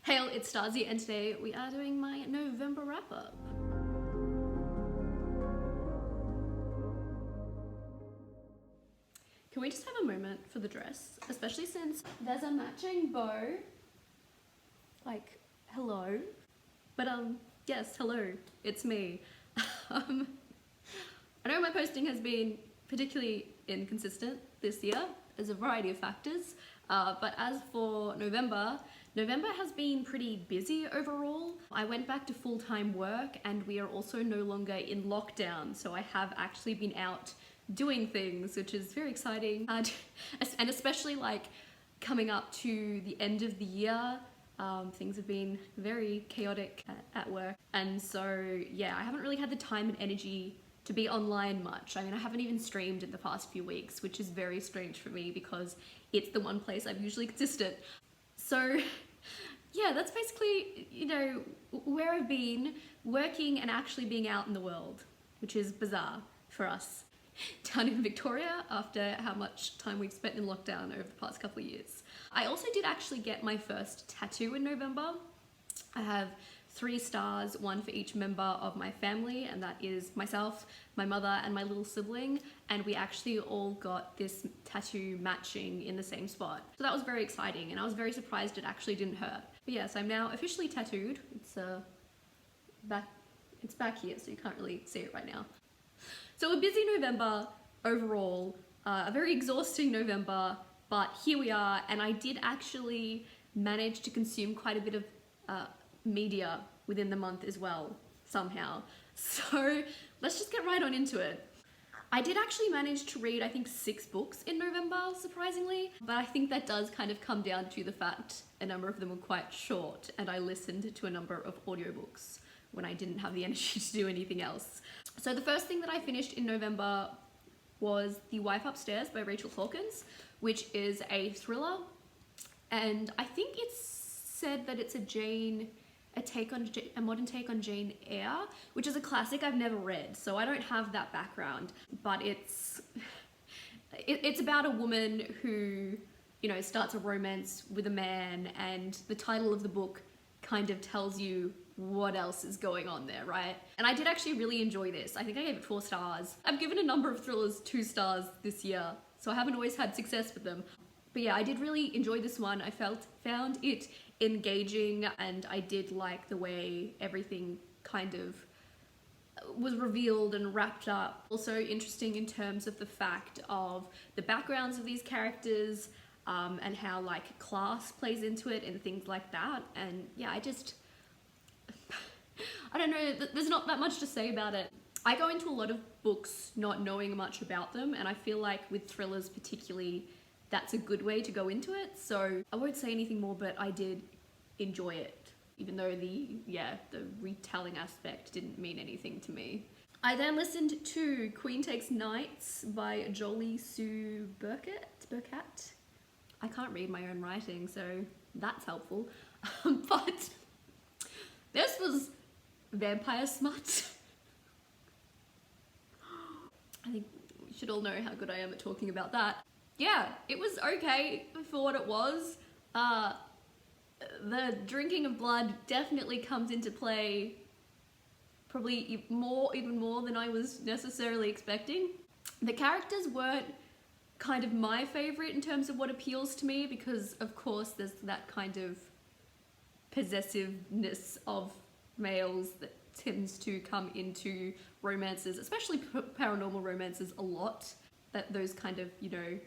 Hail, it's Starzy, and today we are doing my November wrap-up. Can we just have a moment for the dress? Especially since there's a matching bow. Like, hello. But yes, hello, it's me. I know my posting has been particularly inconsistent this year. There's a variety of factors. But as for November has been pretty busy overall. I went back to full-time work and we are also no longer in lockdown, so I have actually been out doing things, which is very exciting. And especially like coming up to the end of the year, things have been very chaotic at work. And so yeah, I haven't really had the time and energy to be online much. I mean, I haven't even streamed in the past few weeks, which is very strange for me because it's the one place I'm usually consistent. So yeah, that's basically, you know, where I've been working and actually being out in the world, which is bizarre for us down in Victoria after how much time we've spent in lockdown over the past couple of years. I also did actually get my first tattoo in November. I have 3 stars, one for each member of my family, and that is myself, my mother, and my little sibling, and we actually all got this tattoo matching in the same spot. So that was very exciting, and I was very surprised it actually didn't hurt. But yes, I'm now officially tattooed. It's back here, so you can't really see it right now. So a busy November overall, a very exhausting November, but here we are, and I did actually manage to consume quite a bit of media within the month as well, somehow. So let's just get right on into it. I did actually manage to read, I think, 6 books in November, surprisingly, but I think that does kind of come down to the fact a number of them were quite short, and I listened to a number of audiobooks when I didn't have the energy to do anything else. So the first thing that I finished in November was The Wife Upstairs by Rachel Hawkins, which is a thriller, and I think it's said that it's a modern take on Jane Eyre, which is a classic I've never read, so I don't have that background, but it's about a woman who, you know, starts a romance with a man, and the title of the book kind of tells you what else is going on there, right? And I did actually really enjoy this. I think I gave it 4 stars. I've given a number of thrillers 2 stars this year, so I haven't always had success with them. But yeah, I did really enjoy this one. I found it engaging, and I did like the way everything kind of was revealed and wrapped up. Also interesting in terms of the fact of the backgrounds of these characters, and how like class plays into it and things like that. And yeah, I don't know, there's not that much to say about it. I go into a lot of books not knowing much about them, and I feel like with thrillers particularly, that's a good way to go into it. So I won't say anything more, but I did enjoy it, even though the retelling aspect didn't mean anything to me. I then listened to Queen Takes Knights by Jolie Sue Burkett. I can't read my own writing, so that's helpful. But this was vampire smut. I think we should all know how good I am at talking about that. Yeah, it was okay for what it was. The drinking of blood definitely comes into play, probably even more than I was necessarily expecting. The characters weren't kind of my favorite in terms of what appeals to me, because of course there's that kind of possessiveness of males that tends to come into romances, especially paranormal romances, a lot. That those kind of, you know,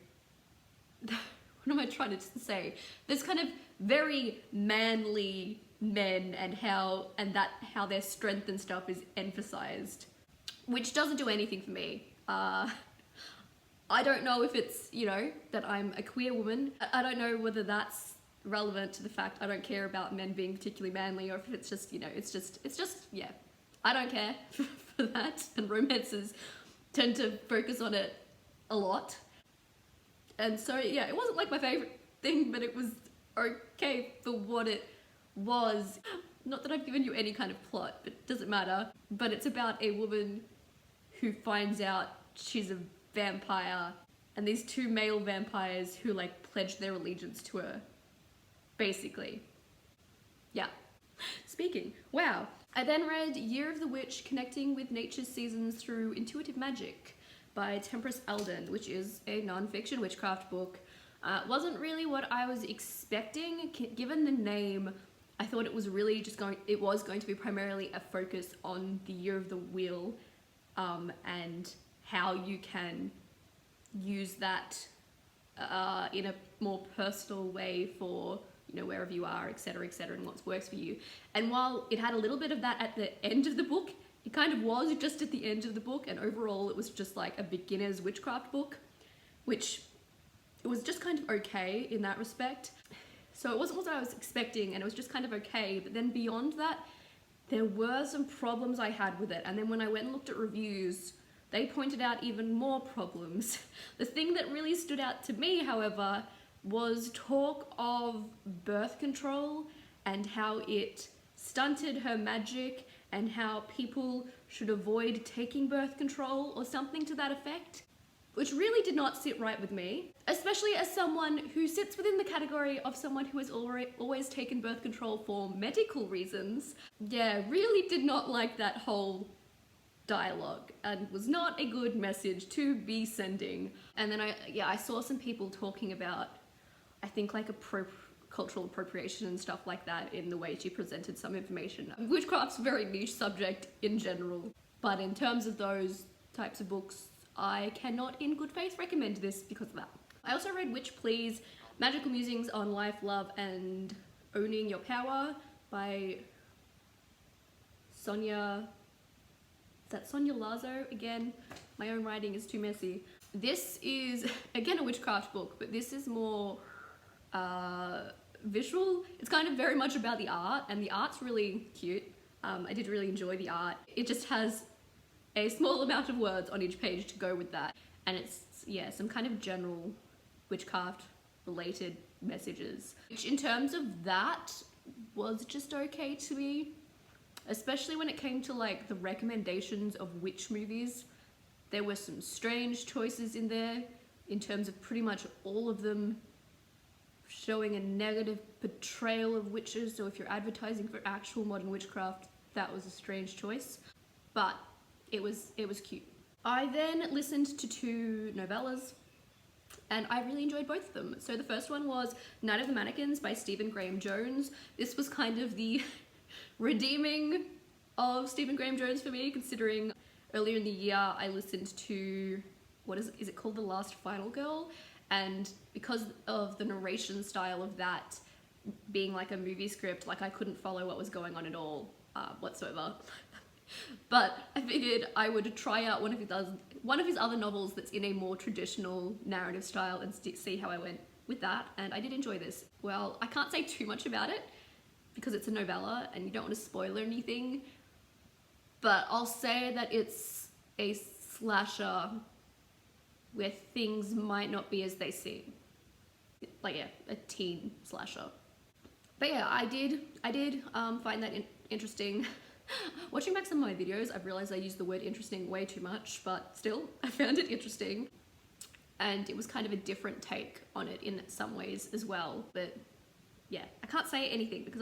what am I trying to say? There's kind of very manly men, and how their strength and stuff is emphasized, which doesn't do anything for me. I don't know if it's, you know, that I'm a queer woman. I don't know whether that's relevant to the fact I don't care about men being particularly manly, or if it's just, you know, it's just, yeah. I don't care for that, and romances tend to focus on it a lot. And so, yeah, it wasn't like my favorite thing, but it was okay for what it was. Not that I've given you any kind of plot, but it doesn't matter. But it's about a woman who finds out she's a vampire, and these 2 male vampires who like pledge their allegiance to her, basically. Yeah. Speaking. Wow. I then read Year of the Witch, Connecting with Nature's Seasons Through Intuitive Magic by Tempest Alden, which is a non-fiction witchcraft book. Wasn't really what I was expecting. Given the name, I thought it was really it was going to be primarily a focus on the Year of the Wheel, and how you can use that in a more personal way for, you know, wherever you are, etc., and what works for you. And while it had a little bit of that at the end of the book, it kind of was just at the end of the book, and overall it was just like a beginner's witchcraft book, which it was just kind of okay in that respect. So it wasn't what I was expecting, and it was just kind of okay. But then beyond that, there were some problems I had with it. And then when I went and looked at reviews, they pointed out even more problems. The thing that really stood out to me, however, was talk of birth control and how it stunted her magic and how people should avoid taking birth control or something to that effect, which really did not sit right with me, especially as someone who sits within the category of someone who has always taken birth control for medical reasons. Yeah, really did not like that whole dialogue and was not a good message to be sending. And then I saw some people talking about, I think, like cultural appropriation and stuff like that in the way she presented some information. Witchcraft's a very niche subject in general, but in terms of those types of books, I cannot in good faith recommend this because of that. I also read Witch Please, Magical Musings on Life, Love and Owning Your Power by Sonia... Is that Sonia Lazo? Again, my own writing is too messy. This is, again, a witchcraft book, but this is more visual. It's kind of very much about the art, and the art's really cute. I did really enjoy the art. It just has a small amount of words on each page to go with that. And it's, yeah, some kind of general witchcraft related messages, which in terms of that was just okay to me. Especially when it came to like the recommendations of witch movies. There were some strange choices in there in terms of pretty much all of them showing a negative portrayal of witches. So if you're advertising for actual modern witchcraft, that was a strange choice, but it was cute. I then listened to 2 novellas and I really enjoyed both of them. So the first one was Night of the Mannequins by Stephen Graham Jones. This was kind of the redeeming of Stephen Graham Jones for me, considering earlier in the year I listened to, what is it called, The Last Final Girl, and because of the narration style of that being like a movie script, like I couldn't follow what was going on at all whatsoever. But I figured I would try out one of his other novels that's in a more traditional narrative style and see how I went with that, and I did enjoy this. Well, I can't say too much about it because it's a novella and you don't want to spoil anything, but I'll say that it's a slasher where things might not be as they seem. Like, yeah, a teen slasher. But yeah, I did find that interesting. Watching back some of my videos, I've realized I use the word interesting way too much, but still, I found it interesting. And it was kind of a different take on it in some ways as well, but yeah, I can't say anything because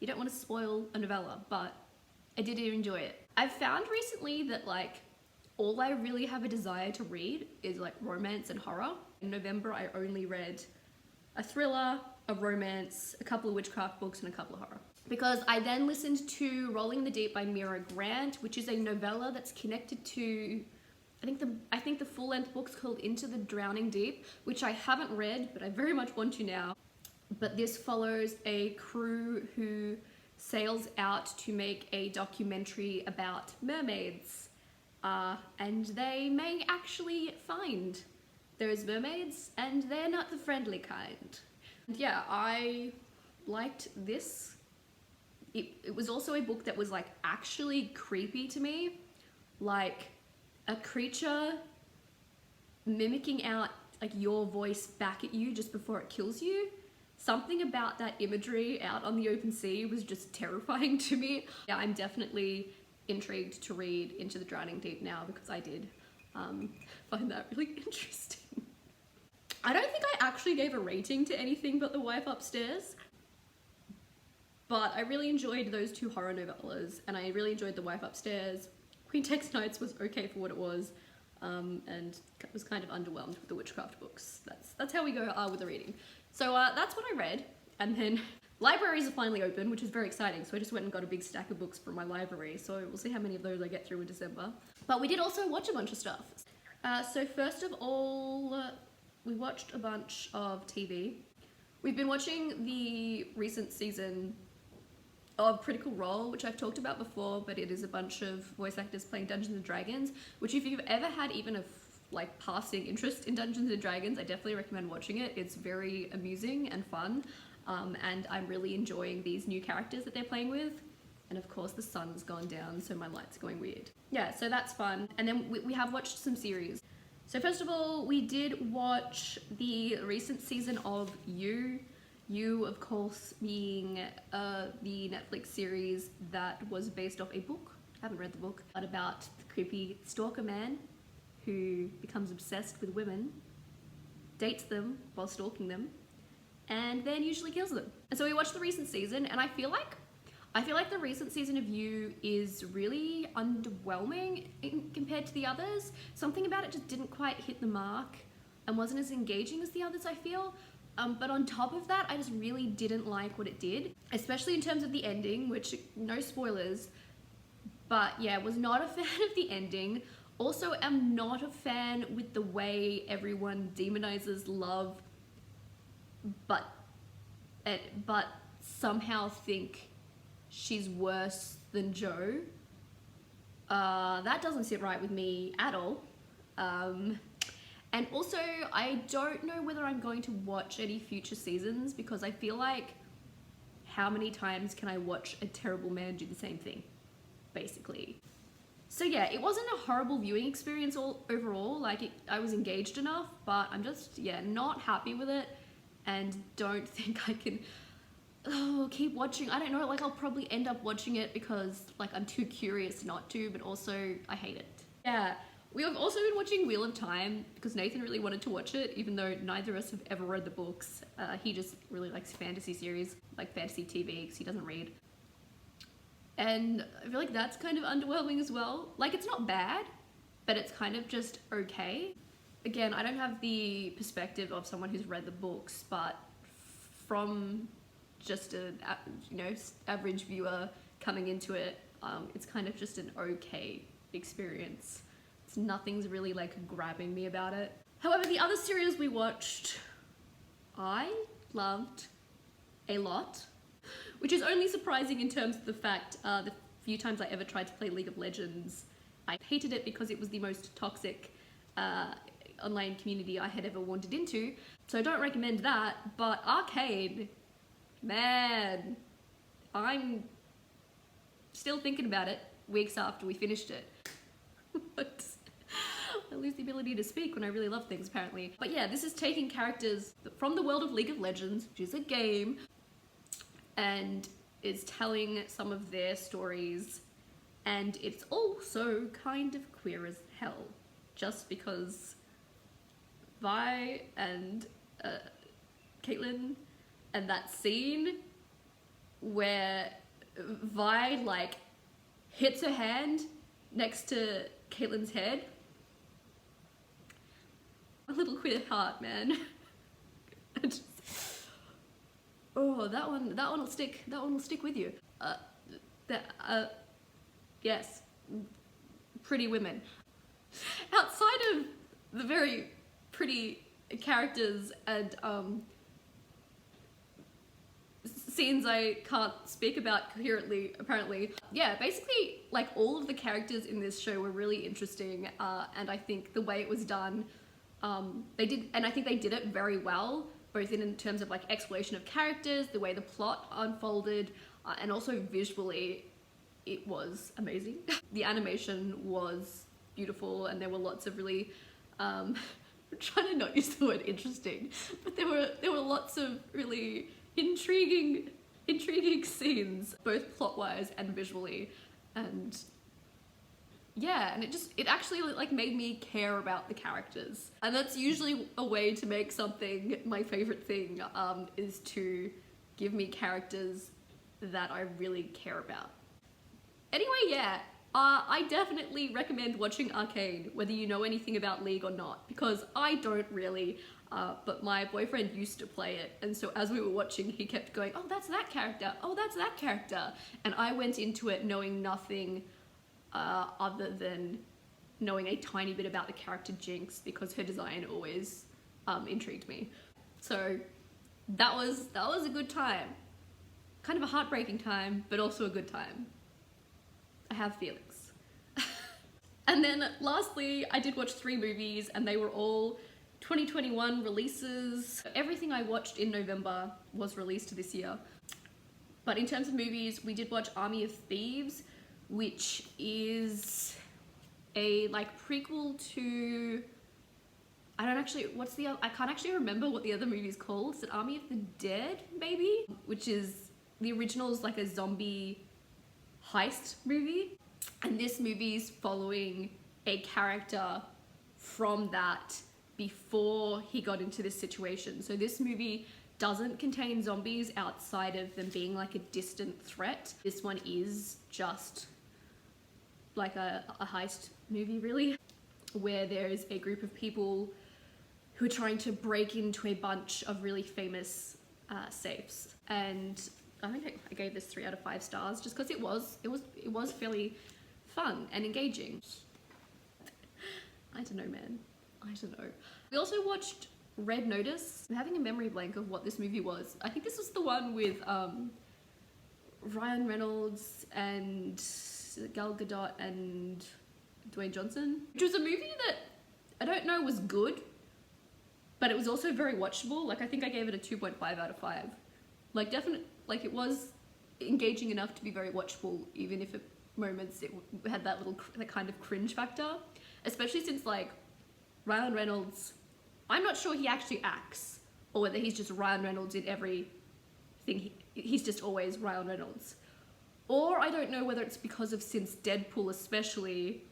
you don't want to spoil a novella, but I did enjoy it. I've found recently that like all I really have a desire to read is like romance and horror. In November, I only read a thriller, a romance, a couple of witchcraft books, and a couple of horror. Because I then listened to Rolling in the Deep by Mira Grant, which is a novella that's connected to, I think the full-length book's called Into the Drowning Deep, which I haven't read, but I very much want to now. But this follows a crew who sails out to make a documentary about mermaids. And they may actually find those mermaids, and they're not the friendly kind. And yeah, I liked this. It was also a book that was like actually creepy to me. Like a creature mimicking out like your voice back at you just before it kills you. Something about that imagery out on the open sea was just terrifying to me. Yeah, I'm definitely intrigued to read Into the Drowning Deep now because I did find that really interesting. I don't think I actually gave a rating to anything but The Wife Upstairs, But I really enjoyed those two horror novellas, and I really enjoyed The Wife Upstairs. Queen Takes Nights was okay for what it was, and was kind of underwhelmed with the witchcraft books. That's how we go with the reading. So that's what I read, and then libraries are finally open, which is very exciting. So I just went and got a big stack of books from my library. So we'll see how many of those I get through in December. But we did also watch a bunch of stuff. So first of all, we watched a bunch of TV. We've been watching the recent season of Critical Role, which I've talked about before, but it is a bunch of voice actors playing Dungeons and Dragons, which if you've ever had even a like passing interest in Dungeons and Dragons, I definitely recommend watching it. It's very amusing and fun, and I'm really enjoying these new characters that they're playing with. And of course the sun's gone down, so my light's going weird. Yeah, so that's fun. And then we have watched some series. So first of all, we did watch the recent season of You. You, of course, being the Netflix series that was based off a book. I haven't read the book, but about the creepy stalker man who becomes obsessed with women, dates them while stalking them, and then usually kills them. And so we watched the recent season, and I feel like the recent season of You is really underwhelming compared to the others. Something about it just didn't quite hit the mark and wasn't as engaging as the others, I feel. But on top of that, I just really didn't like what it did, especially in terms of the ending, which, no spoilers, but yeah, was not a fan of the ending. Also, am not a fan with the way everyone demonizes love, but somehow think she's worse than Joe. That doesn't sit right with me at all. And also, I don't know whether I'm going to watch any future seasons, because I feel like, how many times can I watch a terrible man do the same thing, basically? So yeah, it wasn't a horrible viewing experience overall. Like, I was engaged enough, but I'm just, yeah, not happy with it, and don't think I can keep watching. I don't know, like, I'll probably end up watching it because, like, I'm too curious not to, but also I hate it. Yeah, we have also been watching Wheel of Time because Nathan really wanted to watch it, even though neither of us have ever read the books. He just really likes fantasy series, like fantasy TV, because he doesn't read. And I feel like that's kind of underwhelming as well. Like, it's not bad, but it's kind of just okay. Again, I don't have the perspective of someone who's read the books, but from just a, you know, average viewer coming into it, it's kind of just an okay experience. Nothing's really like grabbing me about it. However, the other series we watched, I loved a lot, which is only surprising in terms of the fact the few times I ever tried to play League of Legends, I hated it because it was the most toxic online community I had ever wandered into. So I don't recommend that, but Arcade, man, I'm still thinking about it weeks after we finished it. I lose the ability to speak when I really love things, apparently. But yeah, this is taking characters from the world of League of Legends, which is a game, and is telling some of their stories, and it's also kind of queer as hell, just because Vi and Caitlyn, and that scene where Vi like hits her hand next to Caitlyn's head. A little queer heart, man. Oh, that one will stick. That one will stick with you. Yes, pretty women. Outside of the very pretty characters and scenes I can't speak about coherently, apparently. Yeah, basically, like, all of the characters in this show were really interesting, and I think the way it was done, I think they did it very well, both in terms of like exploration of characters, the way the plot unfolded, and also visually, it was amazing. The animation was beautiful, and there were lots of really, I'm trying to not use the word interesting, but there were lots of really intriguing scenes, both plot-wise and visually, and yeah, and it actually like made me care about the characters. And that's usually a way to make something my favorite thing, is to give me characters that I really care about. Anyway, yeah, I definitely recommend watching Arcane, whether you know anything about League or not, because I don't really, but my boyfriend used to play it, and so as we were watching, he kept going, oh, that's that character, oh, that's that character, and I went into it knowing nothing other than knowing a tiny bit about the character Jinx, because her design always intrigued me. So that was a good time. Kind of a heartbreaking time, but also a good time. I have feelings. And then lastly, I did watch 3 movies, and they were all 2021 releases. Everything I watched in November was released this year. But in terms of movies, we did watch Army of Thieves, which is a like prequel to, I can't actually remember what the other movie is called. Is it Army of the Dead, maybe? Which is, the original is like a zombie heist movie. And this movie's following a character from that before he got into this situation. So this movie doesn't contain zombies outside of them being like a distant threat. This one is just like a heist movie, really, where there is a group of people who are trying to break into a bunch of really famous safes. And I think I gave this 3 out of 5 stars just because it was fairly fun and engaging. I don't know, man. I don't know. We also watched Red Notice. I'm having a memory blank of what this movie was. I think this was the one with Ryan Reynolds and Gal Gadot and Dwayne Johnson, which was a movie that I don't know was good, but it was also very watchable. Like, I think I gave it a 2.5 out of 5. Like, definitely, like, it was engaging enough to be very watchable, even if at moments it had that kind of cringe factor, especially since, like, Ryan Reynolds, I'm not sure he actually acts, or whether he's just Ryan Reynolds in everything. He's just always Ryan Reynolds. Or I don't know whether it's because of, since Deadpool especially,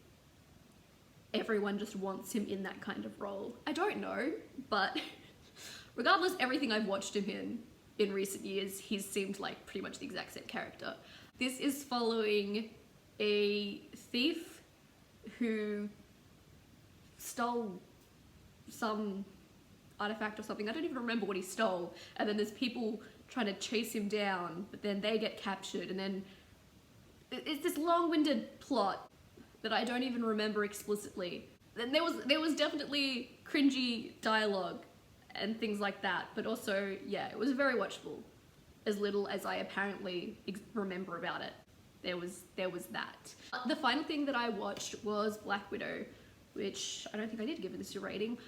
everyone just wants him in that kind of role. I don't know, but regardless, everything I've watched him in recent years, he's seemed like pretty much the exact same character. This is following a thief who stole some artifact or something. I don't even remember what he stole. And then there's people trying to chase him down, but then they get captured, and then it's this long-winded plot that I don't even remember explicitly. And there was definitely cringy dialogue and things like that, but also, yeah, it was very watchable, as little as I apparently remember about it. There was that. The final thing that I watched was Black Widow, which I don't think I did give this a rating,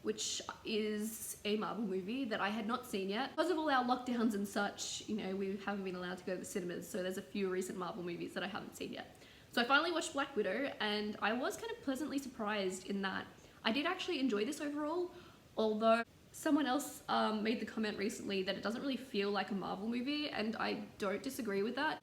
which is a Marvel movie that I had not seen yet. Because of all our lockdowns and such, you know, we haven't been allowed to go to the cinemas, so there's a few recent Marvel movies that I haven't seen yet. So I finally watched Black Widow, and I was kind of pleasantly surprised in that I did actually enjoy this overall, although someone else made the comment recently that it doesn't really feel like a Marvel movie, and I don't disagree with that.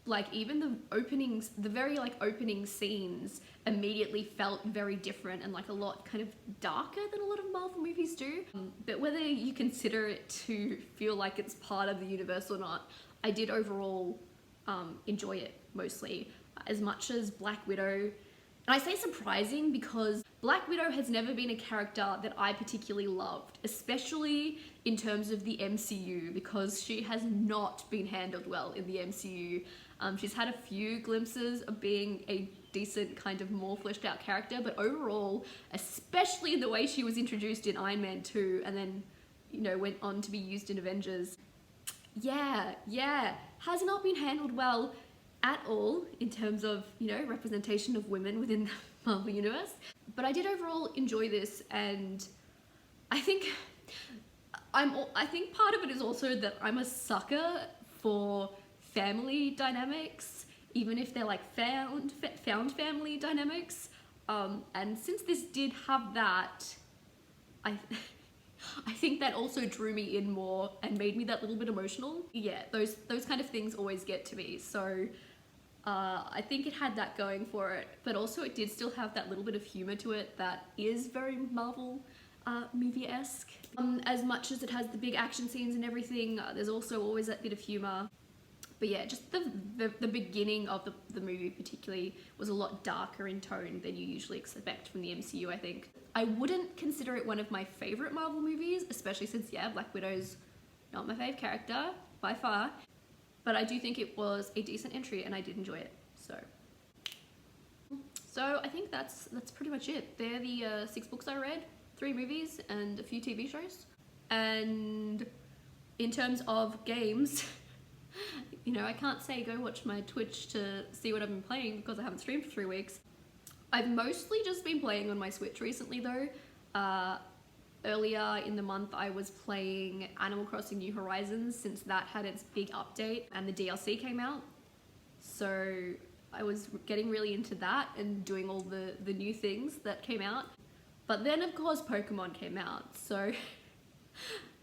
Like, even the openings, the very like opening scenes immediately felt very different and like a lot kind of darker than a lot of Marvel movies do. But whether you consider it to feel like it's part of the universe or not, I did overall enjoy it mostly, as much as Black Widow. And I say surprising because Black Widow has never been a character that I particularly loved, especially in terms of the MCU, because she has not been handled well in the MCU. She's had a few glimpses of being a decent, kind of more fleshed out character, but overall, especially in the way she was introduced in Iron Man 2 and then, you know, went on to be used in Avengers, yeah, has not been handled well at all in terms of, you know, representation of women within the Marvel Universe. But I did overall enjoy this, and I think part of it is also that I'm a sucker for family dynamics, even if they're like found family dynamics. And since this did have that, I think that also drew me in more and made me that little bit emotional. Yeah, those kind of things always get to me. So I think it had that going for it, but also it did still have that little bit of humor to it that is very Marvel movie-esque. As much as it has the big action scenes and everything, there's also always that bit of humor. But yeah, just the beginning of the movie particularly was a lot darker in tone than you usually expect from the MCU, I think. I wouldn't consider it one of my favorite Marvel movies, especially since, yeah, Black Widow's not my fave character by far. But I do think it was a decent entry and I did enjoy it, So I think that's pretty much it. They're the 6 books I read, 3 movies and a few TV shows. And in terms of games, you know, I can't say go watch my Twitch to see what I've been playing because I haven't streamed for 3 weeks. I've mostly just been playing on my Switch recently though. Earlier in the month I was playing Animal Crossing New Horizons since that had its big update and the DLC came out. So I was getting really into that and doing all the new things that came out. But then of course Pokemon came out, so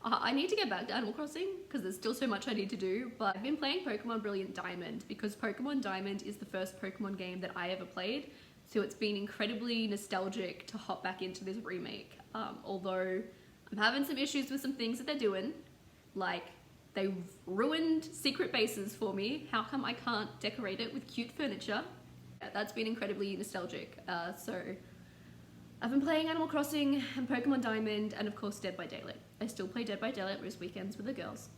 I need to get back to Animal Crossing because there's still so much I need to do, but I've been playing Pokemon Brilliant Diamond because Pokemon Diamond is the first Pokemon game that I ever played, so it's been incredibly nostalgic to hop back into this remake. Although I'm having some issues with some things that they're doing, like they've ruined secret bases for me. How come I can't decorate it with cute furniture? Yeah, that's been incredibly nostalgic. So I've been playing Animal Crossing and Pokemon Diamond and of course Dead by Daylight. I still play Dead by Daylight most weekends with the girls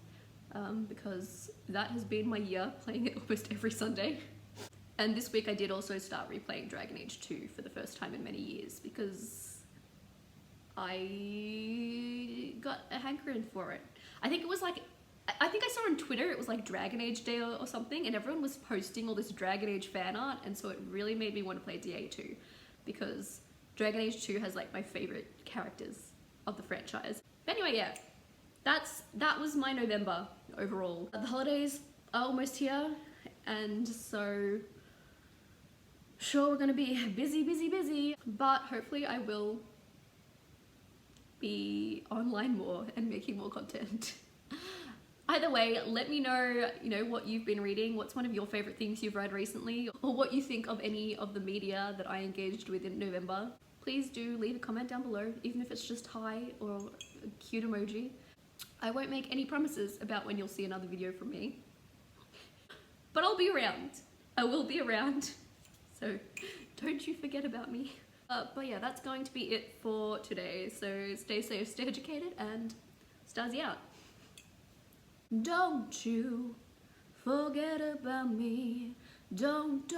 because that has been my year, playing it almost every Sunday. And this week I did also start replaying Dragon Age 2 for the first time in many years because I got a hankering for it. I think it was like, I think I saw on Twitter it was like Dragon Age Day or something, and everyone was posting all this Dragon Age fan art, and so it really made me want to play DA2 because Dragon Age 2 has like my favorite characters of the franchise. But anyway, yeah, that was my November overall. The holidays are almost here, and so sure we're gonna be busy, but hopefully I will be online more and making more content. Either way, let me know, you know, what you've been reading, what's one of your favorite things you've read recently, or what you think of any of the media that I engaged with in November. Please do leave a comment down below, even if it's just hi or a cute emoji. I won't make any promises about when you'll see another video from me, but I'll be around. I will be around, so don't you forget about me. But yeah, that's going to be it for today. So stay safe, stay educated, and Starzy out. Don't you forget about me. Don't.